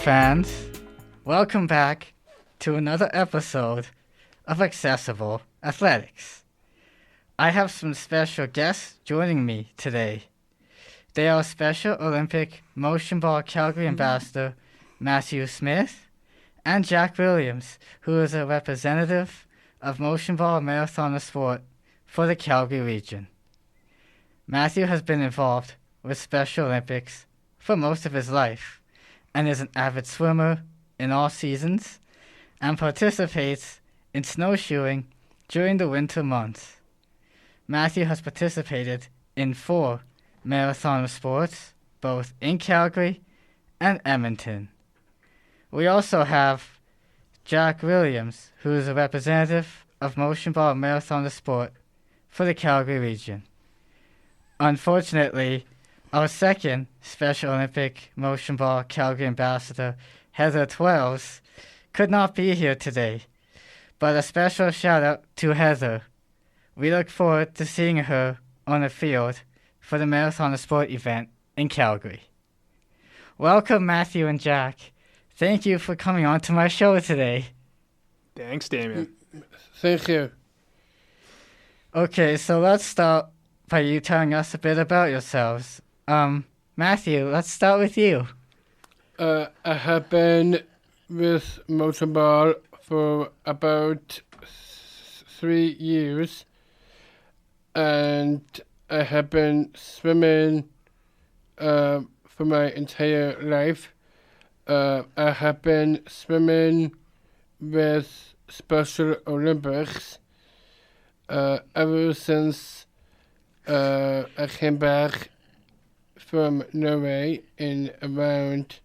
fans. Welcome back to another episode of Accessible Athletics. I have some special guests joining me today. They are Special Olympic Motionball Calgary Ambassador Matthew Smyth and Jack Williams, who is a representative of Motionball Marathon Sport for the Calgary region. Matthew has been involved with Special Olympics for most of his life and is an avid swimmer in all seasons and participates in snowshoeing during the winter months. Matthew has participated in 4 marathon sports, both in Calgary and Edmonton. We also have Jack Williams, who is a representative of Motionball Marathon Sport for the Calgary region. Unfortunately, our second Special Olympic Motionball Calgary Ambassador, Heather Twelves, could not be here today, but a special shout out to Heather. We look forward to seeing her on the field for the Marathon Sport event in Calgary. Welcome, Matthew and Jack. Thank you for coming on to my show today. Thanks, Damien. Thank you. Okay, so let's start by you telling us a bit about yourselves. Matthew, let's start with you. I have been with Motionball for about 3 years, and I have been swimming for my entire life. I have been swimming with Special Olympics ever since I came back from Norway in around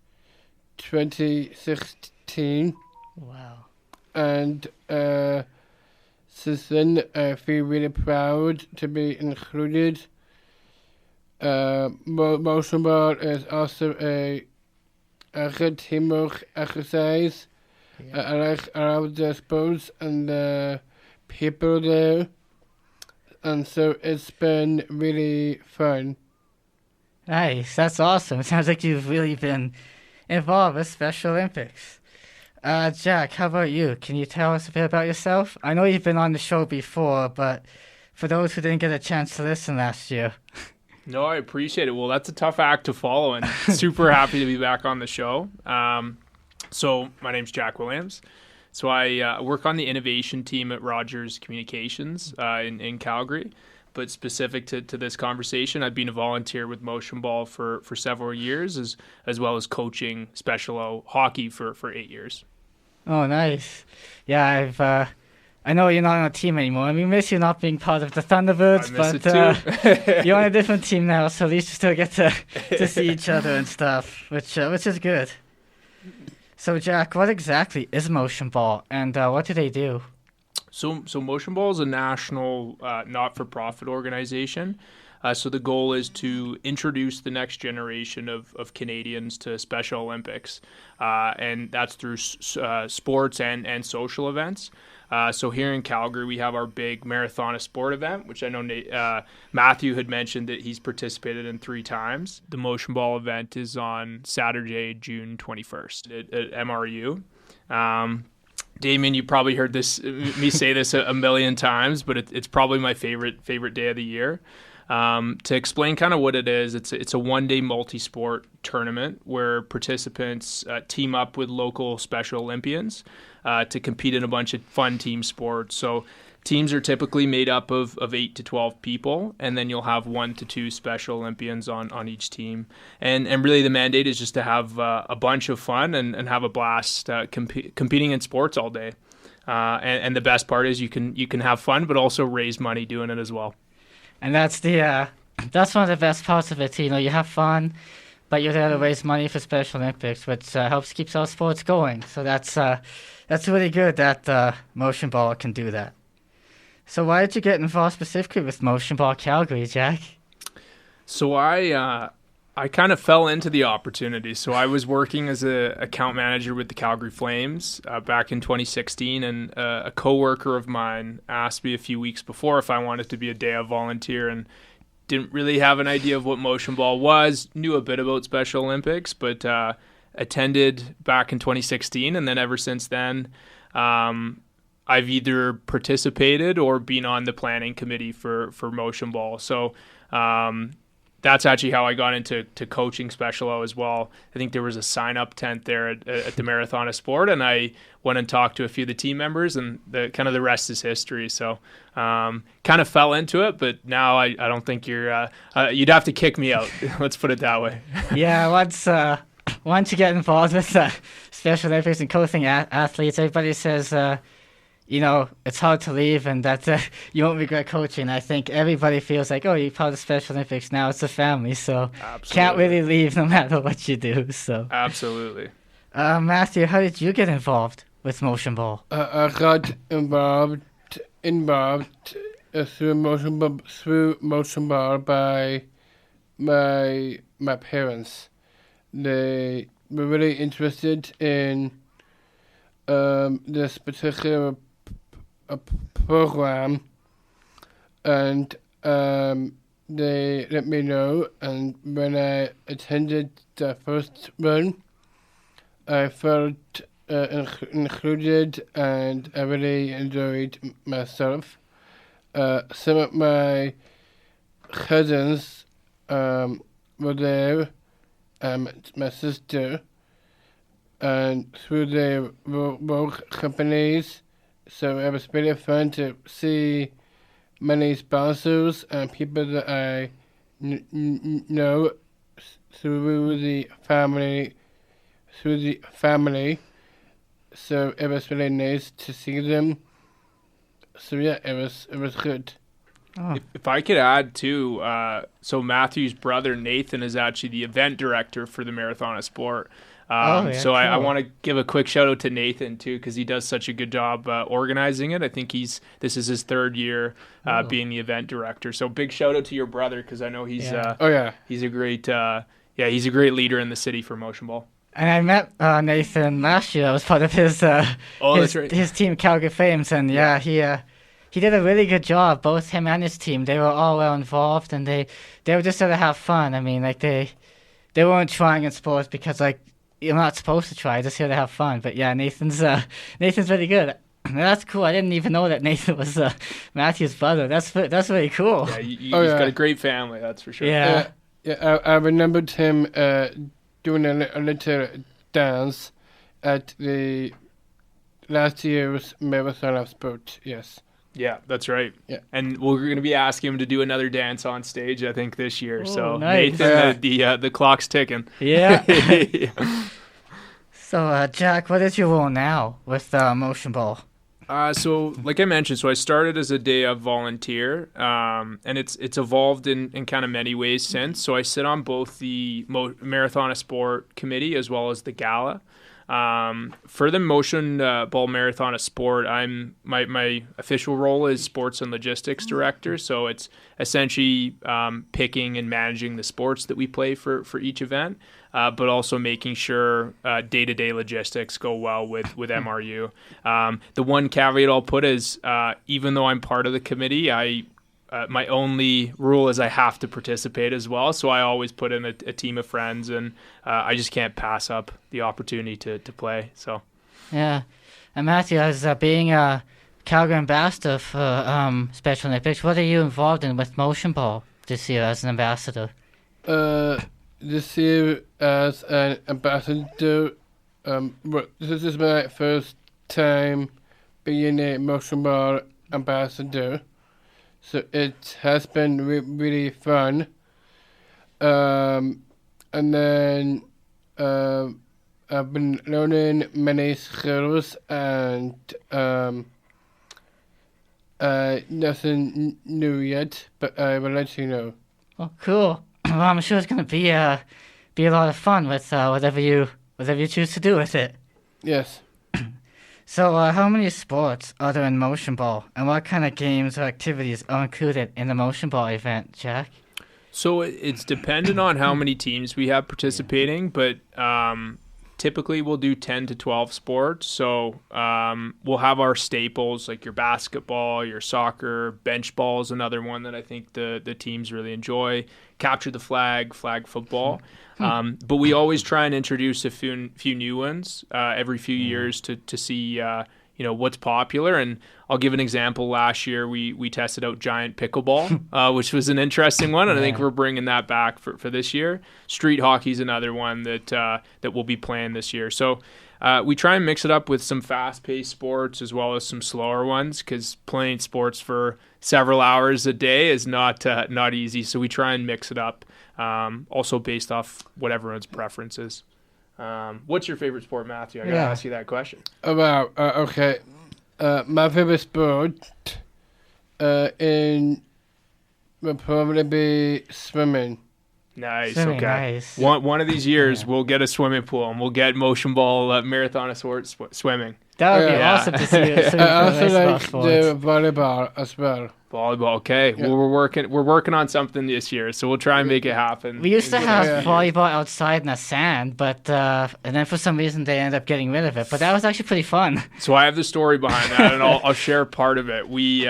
2016. Wow. And since then, I feel really proud to be included. Motionball is also a good teamwork exercise. Yeah. I like all of the sports and the people there. And so it's been really fun. Nice, that's awesome. It sounds like you've really been involved with Special Olympics. Jack, how about you? Can you tell us a bit about yourself? I know you've been on the show before, but for those who didn't get a chance to listen last year. No, I appreciate it. Well, that's a tough act to follow, and super happy to be back on the show. So my name's Jack Williams. So I work on the innovation team at Rogers Communications in Calgary. But specific to this conversation, I've been a volunteer with Motionball for several years, as well as coaching Special O hockey for 8 years. Oh, nice. Yeah, I know you're not on a team anymore. We miss you not being part of the Thunderbirds, but you're on a different team now, so at least you still get to see each other and stuff, which is good. So, Jack, what exactly is Motionball, and what do they do? So Motionball is a national not-for-profit organization. So the goal is to introduce the next generation of Canadians to Special Olympics, and that's through sports and social events. So here in Calgary, we have our big Marathon Sport event, which I know Matthew had mentioned that he's participated in 3 times. The Motionball event is on Saturday, June 21st at MRU. Damien, you probably heard me say this a million times, but it's probably my favorite day of the year. To explain kind of what it is, it's a one-day multi-sport tournament where participants team up with local Special Olympians to compete in a bunch of fun team sports. So teams are typically made up of 8 to 12 people, and then you'll have 1 to 2 Special Olympians on each team. And really the mandate is just to have a bunch of fun and have a blast competing in sports all day. And the best part is you can have fun, but also raise money doing it as well. And that's one of the best parts of it. You know, you have fun, but you're there to raise money for Special Olympics, which helps keeps our sports going. So that's really good that Motionball can do that. So why did you get involved specifically with Motionball Calgary, Jack? So I kind of fell into the opportunity. So I was working as an account manager with the Calgary Flames back in 2016, and a coworker of mine asked me a few weeks before if I wanted to be a day of volunteer, and didn't really have an idea of what Motionball was, knew a bit about Special Olympics, but attended back in 2016, and then ever since then, I've either participated or been on the planning committee for Motionball. So that's actually how I got into coaching Special O as well. I think there was a sign-up tent there at the Marathon of Sport, and I went and talked to a few of the team members, and the rest is history. So kind of fell into it, but now I don't think you'd have to kick me out. Let's put it that way. Yeah, once you get involved with Special Olympics and coaching athletes, everybody says, it's hard to leave and that you won't regret coaching. I think everybody feels like, oh, you're part of Special Olympics. Now it's a family, so can't really leave no matter what you do. So absolutely. Matthew, how did you get involved with Motionball? I got involved through Motionball by my parents. They were really interested in this particular program, and they let me know. And when I attended the first one, I felt included, and I really enjoyed myself. Some of my cousins were there, my sister, and through their work companies. So it was really fun to see many sponsors and people that I know through the family. So it was really nice to see them. So yeah, it was good. Oh. If I could add too, so Matthew's brother Nathan is actually the event director for the Marathon of Sport. So I want to give a quick shout out to Nathan too, because he does such a good job organizing it. I think this is his third year being the event director. So big shout out to your brother, because I know he's he's a great he's a great leader in the city for Motionball. And I met Nathan last year. I was part of his his team, Calgary Flames, and he did a really good job. Both him and his team, they were all well involved, and they were just there to have fun. I mean, like they weren't trying in sports because like you're not supposed to try, just here to have fun. But yeah, Nathan's really good. That's cool. I didn't even know that Nathan was Matthew's brother. That's really cool. Yeah, he's got a great family, that's for sure. Yeah. I remembered him doing a little dance at the last year's Marathon of Sport. Yes. Yeah, that's right. Yeah. And we're going to be asking him to do another dance on stage, I think, this year. So nice. Nathan, the clock's ticking. Yeah. So, Jack, what is your role now with Motionball? So, like I mentioned, I started as a day of volunteer, and it's evolved in kind of many ways since. So I sit on both the Marathon of Sport committee as well as the gala. For the Motionball Marathon of Sport, my official role is sports and logistics director. So it's essentially picking and managing the sports that we play for each event, but also making sure day-to-day logistics go well with MRU. The one caveat I'll put is even though I'm part of the committee, my only rule is I have to participate as well. So I always put in a team of friends, and I just can't pass up the opportunity to play. So yeah, and Matthew, as being a Calgary ambassador for Special Olympics, what are you involved in with Motionball this year as an ambassador? This year as an ambassador, this is my first time being a Motionball ambassador. So it has been really fun. And then I've been learning many skills, and nothing new yet, but I will let you know. Oh, cool. Well, I'm sure it's going to be a lot of fun with whatever you choose to do with it. Yes. So, how many sports are there in Motionball, and what kind of games or activities are included in the Motionball event, Jack? So it's dependent on how many teams we have participating, but typically we'll do 10 to 12 sports. So we'll have our staples like your basketball, your soccer, bench ball is another one that I think the teams really enjoy. Capture the flag football. But we always try and introduce a few new ones every few years to see what's popular. And I'll give an example. Last year we tested out giant pickleball, which was an interesting one, and I think we're bringing that back for this year. Street hockey is another one that we'll be playing this year. So we try and mix it up with some fast-paced sports as well as some slower ones, because playing sports for several hours a day is not easy. So we try and mix it up, also based off what everyone's preference is. What's your favorite sport, Matthew? I gotta ask you that question. Oh, wow. Okay. My favorite sport would probably be swimming. Nice. Swimming, okay. nice. One of these years, we'll get a swimming pool and we'll get Motionball marathon of sorts swimming. That would be Yeah. awesome to see you. I also like sports. the volleyball as well. Volleyball. Okay. Yeah. Well, we're working on something this year, so we'll try and make it happen. We used to have Yeah. volleyball outside in the sand, but and then for some reason they ended up getting rid of it. But that was actually pretty fun. So I have the story behind that, and I'll share part of it. We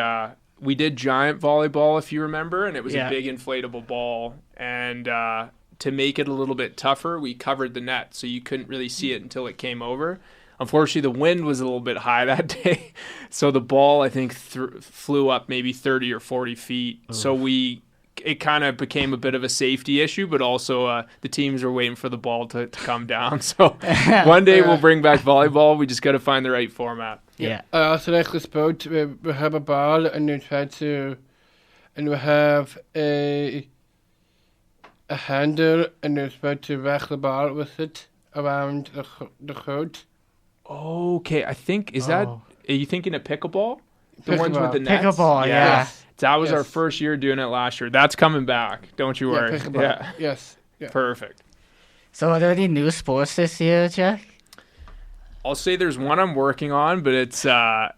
did giant volleyball, if you remember, and it was a big inflatable ball. And to make it a little bit tougher, we covered the net, so you couldn't really see it until it came over. Unfortunately, the wind was a little bit high that day, so the ball, I think, flew up maybe 30 or 40 feet. Oof. So it kind of became a bit of a safety issue, but also the teams were waiting for the ball to come down. So one day we'll bring back volleyball. We just got to find the right format. Yeah. I also like the sport. We have a ball and we have a handle and we're supposed to whack the ball with it around the court. Okay, I think are you thinking of pickleball? The ones with the nets? Pickleball, yeah. That was our first year doing it last year. That's coming back. Don't you worry. Pickleball. Yeah. Yes. Yeah. Perfect. So are there any new sports this year, Jack? I'll say there's one I'm working on, but it's a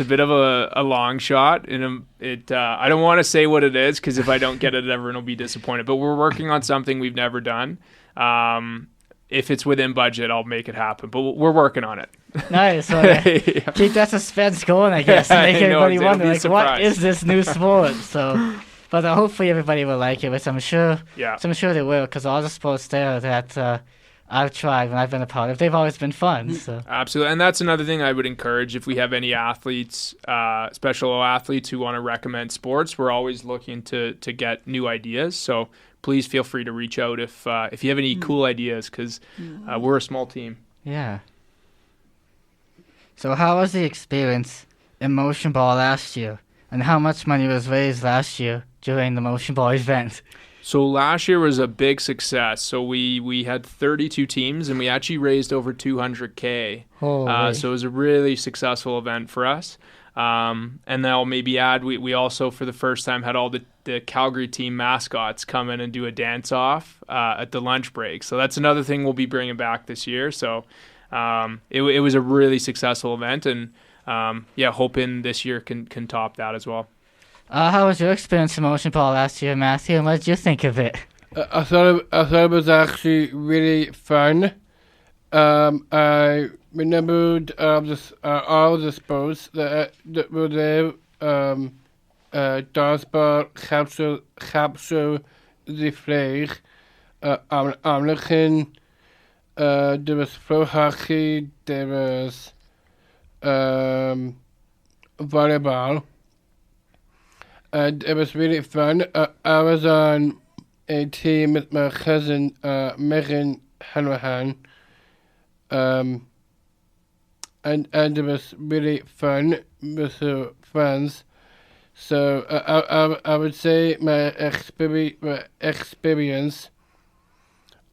bit of a long shot, and I don't want to say what it is, because if I don't get it, everyone will be disappointed. But we're working on something we've never done. If it's within budget, I'll make it happen. But we're working on it. Nice. Well, keep that suspense going, I guess. Make everybody wonder, like, what is this new sport? So, but hopefully everybody will like it, which I'm sure. Yeah. I'm sure they will, because all the sports there that I've tried and I've been a part of, they've always been fun. So. Absolutely, and that's another thing I would encourage. If we have any athletes, special athletes who want to recommend sports, we're always looking to get new ideas. So please feel free to reach out if you have any cool ideas, because we're a small team. Yeah. So how was the experience in Motionball last year, and how much money was raised last year during the Motionball event? So last year was a big success. So we had 32 teams, and we actually raised over $200K. So it was a really successful event for us. And then I'll maybe add, we also for the first time had all the Calgary team mascots come in and do a dance off at the lunch break. So that's another thing we'll be bringing back this year. So it was a really successful event, and hoping this year can top that as well. How was your experience in Motionball last year, Matthew, and what did you think of it? I thought it was actually really fun. I remembered all the sports that were there. Dodgeball, capture the flag, American. There was floor hockey. There was volleyball. And it was really fun. I was on a team with my cousin, Megan Hanrahan. And it was really fun with her friends. So I would say my experience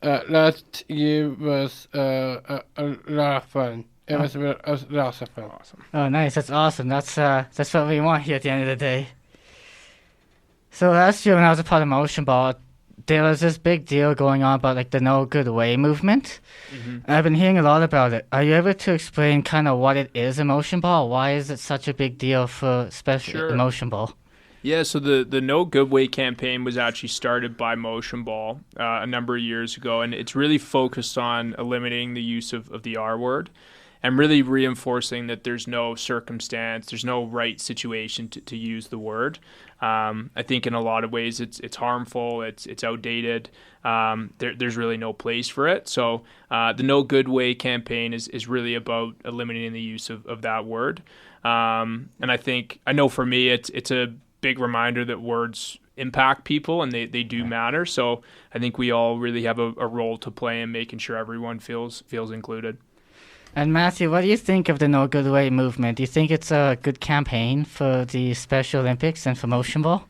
last year was a lot of fun. It was lots of fun. Awesome. Oh, nice. That's awesome. That's what we want here at the end of the day. So last year when I was a part of Motionball, there was this big deal going on about like the No Good Way movement. Mm-hmm. And I've been hearing a lot about it. Are you able to explain kind of what it is in Motionball? Why is it such a big deal for especially Motionball? Yeah, so the No Good Way campaign was actually started by Motionball a number of years ago, and it's really focused on eliminating the use of the R word and really reinforcing that there's no circumstance, there's no right situation to use the word. I think in a lot of ways it's harmful, it's outdated. There's really no place for it. So the No Good Way campaign is really about eliminating the use of that word. And I know for me, it's a big reminder that words impact people and they do matter. So I think we all really have a role to play in making sure everyone feels included. And Matthew, what do you think of the No Good Way movement? Do you think it's a good campaign for the Special Olympics and for Motionball?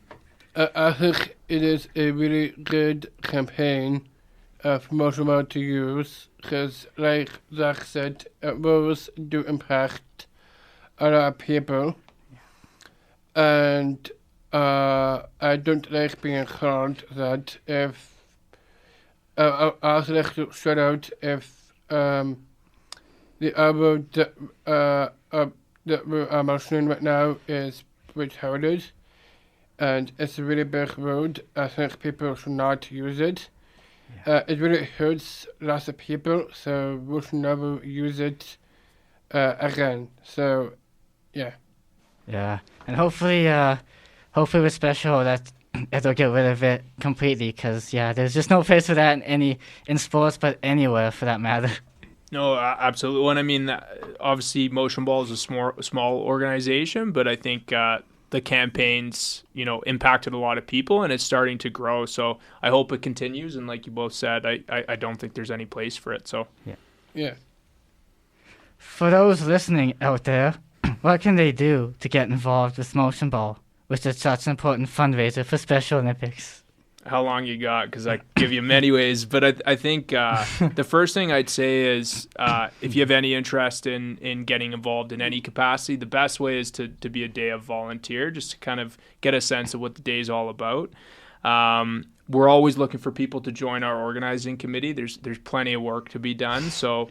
I think it is a really good campaign for Motionball to use because, like Zach said, words do impact a lot of people. And I don't like being called that. If I also like to shout out if the album that we're mentioning right now is retarded, and it's a really big word. I think people should not use it. It really hurts lots of people, so we should never use it again. So, yeah. Yeah, and hopefully with Special that it'll get rid of it completely, because there's just no place for that in sports, but anywhere for that matter. No, absolutely. Well, I mean, obviously, Motionball is a small organization, but I think the campaigns, impacted a lot of people, and it's starting to grow. So I hope it continues. And like you both said, I don't think there's any place for it. So yeah. For those listening out there, what can they do to get involved with Motionball, which is such an important fundraiser for Special Olympics? How long you got? Because I give you many ways, but I think the first thing I'd say is if you have any interest in getting involved in any capacity, the best way is to be a day of volunteer, just to kind of get a sense of what the day is all about. We're always looking for people to join our organizing committee. There's plenty of work to be done. So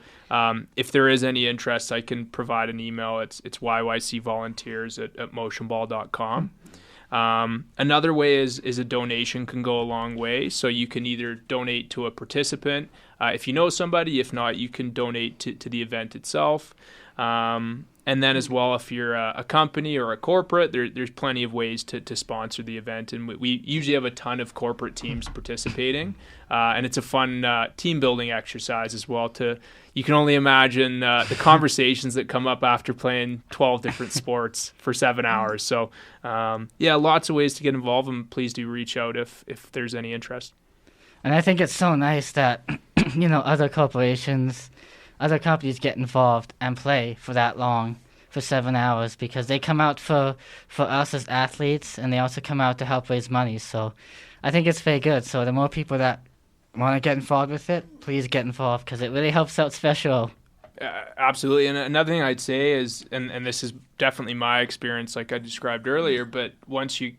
if there is any interest, I can provide an email. It's yycvolunteers@motionball.com. Another way is a donation can go a long way. So you can either donate to a participant if you know somebody. If not, you can donate to the event itself. And then as well, if you're a company or a corporate, there's plenty of ways to sponsor the event. And we usually have a ton of corporate teams participating. And it's a fun team building exercise as well. You can only imagine the conversations that come up after playing 12 different sports for 7 hours. So lots of ways to get involved, and please do reach out if there's any interest. And I think it's so nice that, other companies get involved and play for that long, for 7 hours, because they come out for us as athletes, and they also come out to help raise money. So I think it's very good. So the more people that want to get involved with it, please get involved, because it really helps out Special. Absolutely. And another thing I'd say is, and this is definitely my experience like I described earlier, but once you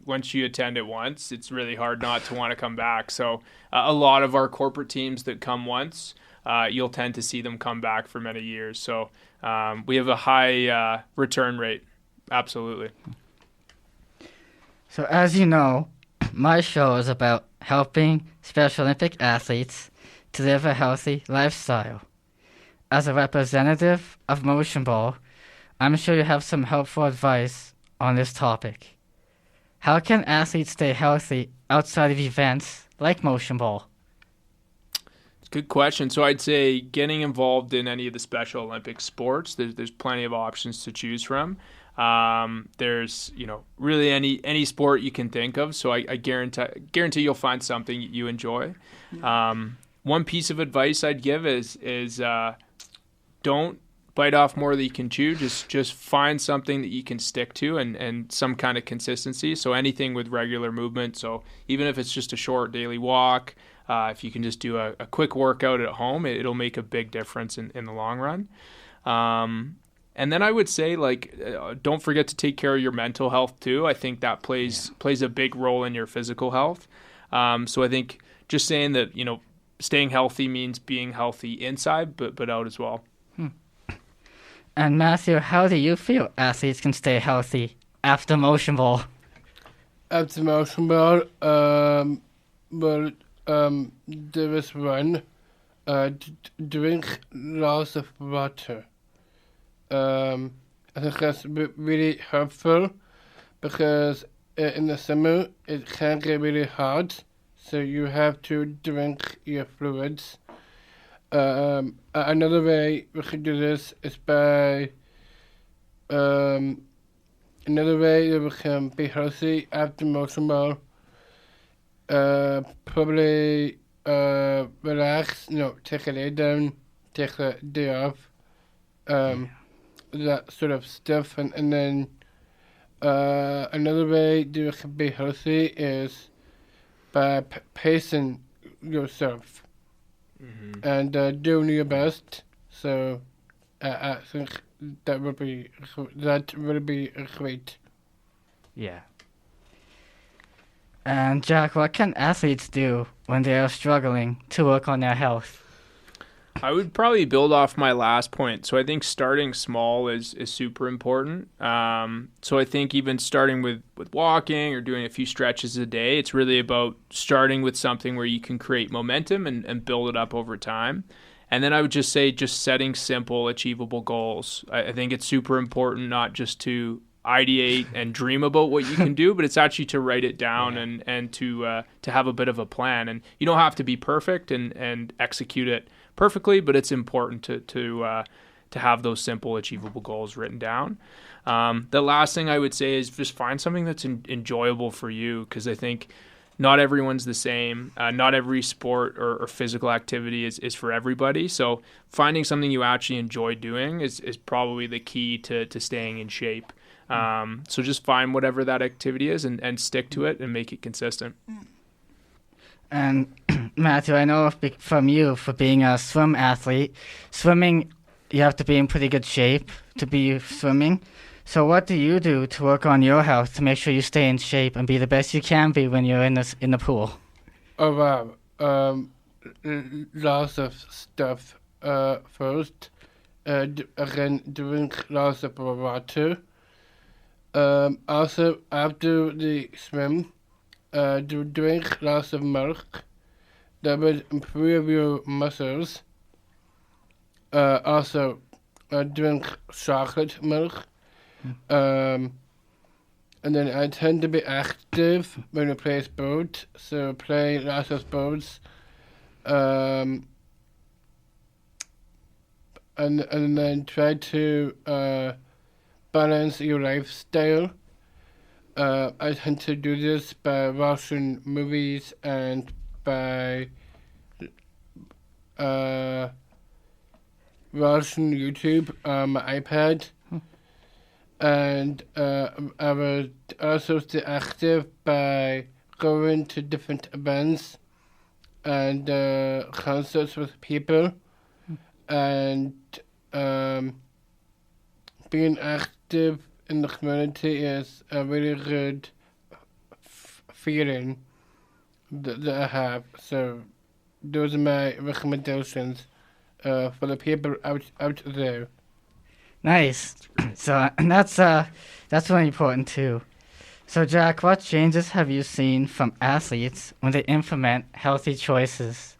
attend it once, it's really hard not to want to come back. So a lot of our corporate teams that come once, you'll tend to see them come back for many years. So we have a high return rate. Absolutely. So as you know, my show is about helping Special Olympic athletes to live a healthy lifestyle. As a representative of Motionball, I'm sure you have some helpful advice on this topic. How can athletes stay healthy outside of events like Motionball? Good question. So I'd say getting involved in any of the Special Olympic sports, there's plenty of options to choose from. There's really any sport you can think of. So I guarantee you'll find something you enjoy. One piece of advice I'd give is don't bite off more than you can chew. Just find something that you can stick to and some kind of consistency. So anything with regular movement. So even if it's just a short daily walk, if you can just do a quick workout at home, it'll make a big difference in the long run. And then I would say, don't forget to take care of your mental health too. I think that plays a big role in your physical health. So I think just saying that, staying healthy means being healthy inside, but out as well. And Matthew, how do you feel athletes can stay healthy after Motionball? at the Motionball, well, there is one. Drink lots of water. I think that's really helpful because in the summer it can get really hot, so you have to drink your fluids. Another way we can do this is by another way that we can be healthy after Motionball. Probably relax, take a lay down, take a day off, that sort of stuff. And then another way that you can be healthy is by pacing yourself and doing your best. So I think that would be great. Yeah. And Jack, what can athletes do when they are struggling to work on their health? I would probably build off my last point. So I think starting small is super important. So I think even starting with walking or doing a few stretches a day, it's really about starting with something where you can create momentum and build it up over time. And then I would just say just setting simple, achievable goals. I think it's super important not just to ideate and dream about what you can do, but it's actually to write it down and to have a bit of a plan. And you don't have to be perfect and execute it perfectly, but it's important to have those simple, achievable goals written down. The last thing I would say is just find something that's enjoyable for you, because I think not everyone's the same. Not every sport or physical activity is for everybody. So finding something you actually enjoy doing is probably the key to staying in shape. So just find whatever that activity is and stick to it and make it consistent. And Matthew, I know from you, for being a swim athlete, swimming, you have to be in pretty good shape to be swimming. So what do you do to work on your health to make sure you stay in shape and be the best you can be when you're in the pool? Oh wow, lots of stuff. First, again, drink lots of water. Also, after the swim, drink lots of milk. That will improve your muscles. Also, drink chocolate milk. And then I tend to be active when I play sports, so play lots of sports. And then try to balance your lifestyle. I tend to do this by watching movies and by watching YouTube on my iPad. And I would also stay active by going to different events and concerts with people, and being active in the community is a really good feeling that I have. So those are my recommendations for the people out there. Nice. So and that's really important too. So Jack, what changes have you seen from athletes when they implement healthy choices?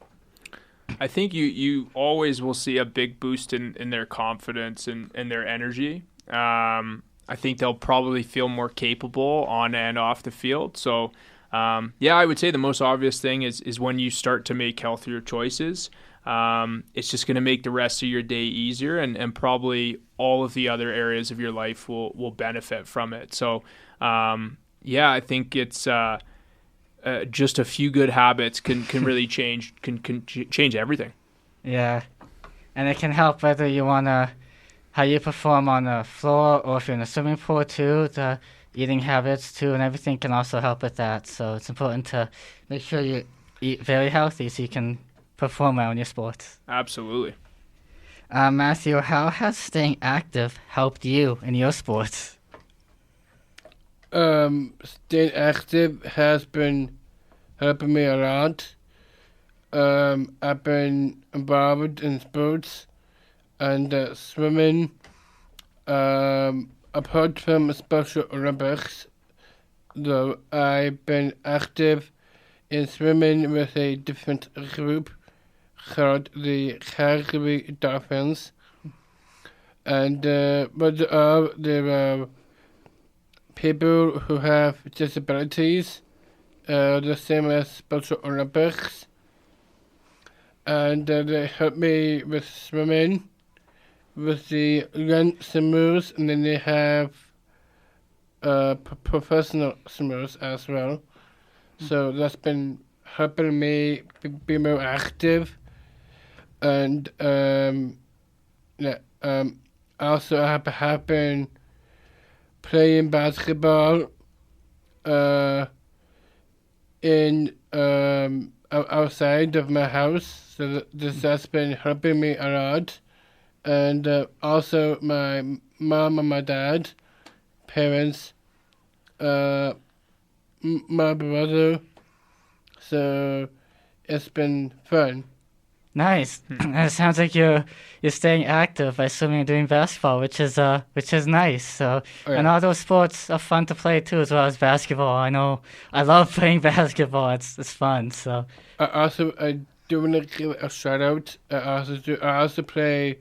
I think you always will see a big boost in their confidence and their energy. I think they'll probably feel more capable on and off the field. So, I would say the most obvious thing is when you start to make healthier choices, it's just going to make the rest of your day easier, and probably all of the other areas of your life will benefit from it. So, I think it's just a few good habits can really change everything. Yeah, and it can help whether you how you perform on the floor or if you're in a swimming pool too. The eating habits too, and everything can also help with that. So it's important to make sure you eat very healthy so you can perform well in your sports. Absolutely. Matthew, how has staying active helped you in your sports? Staying active has been helping me a lot. I've been involved in sports and swimming. Apart from Special Olympics, though. I've been active in swimming with a different group called the Calgary Dolphins. And but there are people who have disabilities, the same as Special Olympics. And they help me with swimming, with the young swimmers, and then they have professional swimmers as well. So that's been helping me be more active. And also I have been playing basketball in outside of my house. So that's been helping me a lot. And also my mom and my dad, parents, my brother. So it's been fun. Nice. It sounds like you're staying active by swimming and doing basketball, which is nice. So, and all those sports are fun to play too, as well as basketball. I know I love playing basketball. It's fun. So I do want to give a shout out. I also play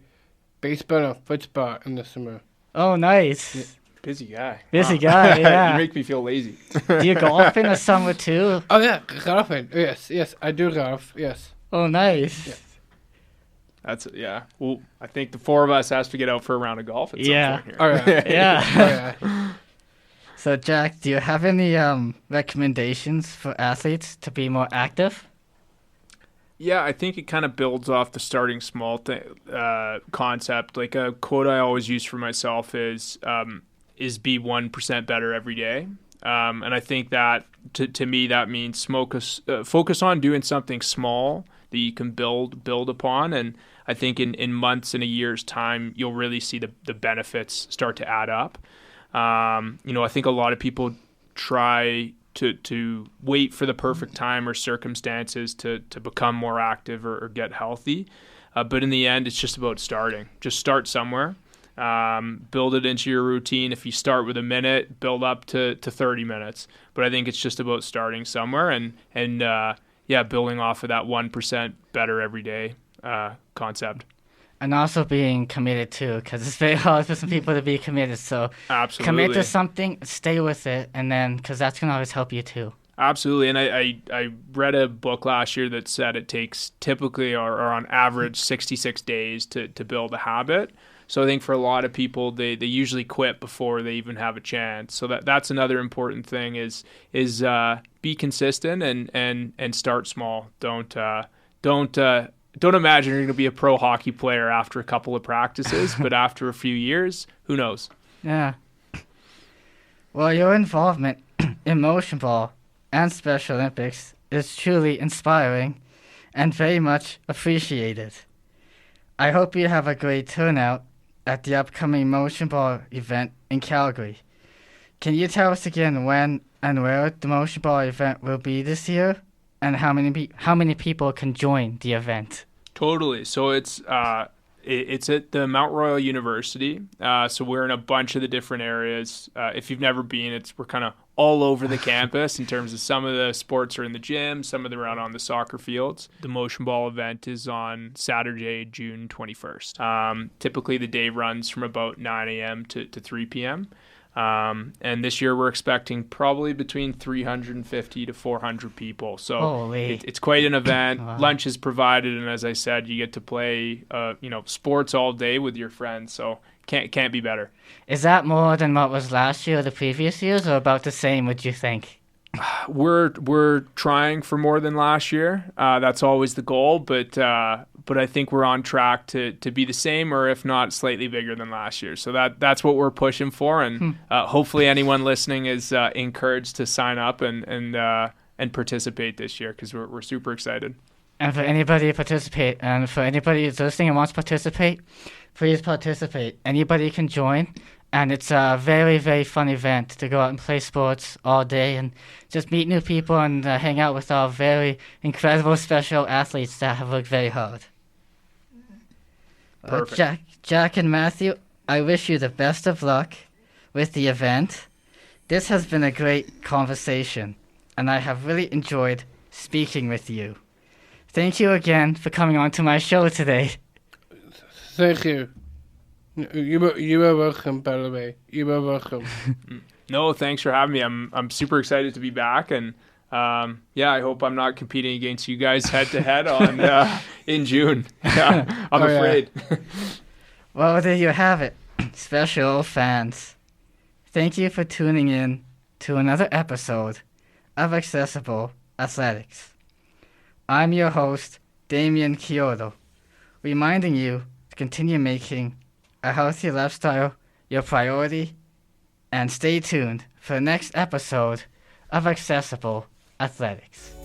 baseball and football in the summer. Oh, nice. Yeah. Busy guy. Busy guy, yeah. You make me feel lazy. Do you golf in the summer too? Oh yeah, golfing. Yes, I do golf. Yes. Oh, nice. Yeah. That's Well, I think the four of us has to get out for a round of golf at some point here. Oh yeah. Yeah. Oh yeah. So, Jack, do you have any recommendations for athletes to be more active? Yeah, I think it kind of builds off the starting small concept. Like a quote I always use for myself is be 1% better every day. And I think that to me that means focus on doing something small that you can build upon. And I think in months and a year's time, you'll really see the benefits start to add up. I think a lot of people try to wait for the perfect time or circumstances to become more active or get healthy. But in the end, it's just about starting. Just start somewhere. Build it into your routine. If you start with a minute, build up to 30 minutes. But I think it's just about starting somewhere and building off of that 1% better every day concept. And also being committed too, because it's very hard for some people to be committed. So absolutely, commit to something, stay with it, and then because that's gonna always help you too. Absolutely, and I read a book last year that said it takes typically or on average 66 days to build a habit. So I think for a lot of people, they usually quit before they even have a chance. So that's another important thing is be consistent and start small. Don't imagine you're going to be a pro hockey player after a couple of practices, but after a few years, who knows? Yeah. Well, your involvement in Motionball and Special Olympics is truly inspiring and very much appreciated. I hope you have a great turnout at the upcoming Motionball event in Calgary. Can you tell us again when and where the Motionball event will be this year, and how many people can join the event? Totally. So it's at the Mount Royal University. So we're in a bunch of the different areas. If you've never been, we're kind of all over the campus in terms of some of the sports are in the gym, some of them are out on the soccer fields. The Motionball event is on Saturday, June 21st. Typically the day runs from about 9 a.m. to 3 p.m. And this year we're expecting probably between 350 to 400 people. So it's quite an event. Wow. Lunch is provided, and as I said, you get to play sports all day with your friends. So can't be better. Is that more than what was last year or the previous years, or about the same, would you think? We're trying for more than last year. That's always the goal, but I think we're on track to be the same, or if not, slightly bigger than last year. So that's what we're pushing for, and hopefully anyone listening is encouraged to sign up and participate this year, because we're super excited. And for anybody who's listening and wants to participate, please participate. Anybody can join. And it's a very, very fun event to go out and play sports all day and just meet new people and hang out with our very incredible special athletes that have worked very hard. Perfect. Jack and Matthew, I wish you the best of luck with the event. This has been a great conversation, and I have really enjoyed speaking with you. Thank you again for coming on to my show today. Thank you. You are welcome, by the way. You are welcome. No, thanks for having me. I'm super excited to be back, and I hope I'm not competing against you guys head to head on in June. Yeah, I'm afraid. Yeah. Well, there you have it, special fans. Thank you for tuning in to another episode of Accessible Athletics. I'm your host, Damian Kyoto, reminding you to continue making a healthy lifestyle your priority, and stay tuned for the next episode of Accessible Athletics.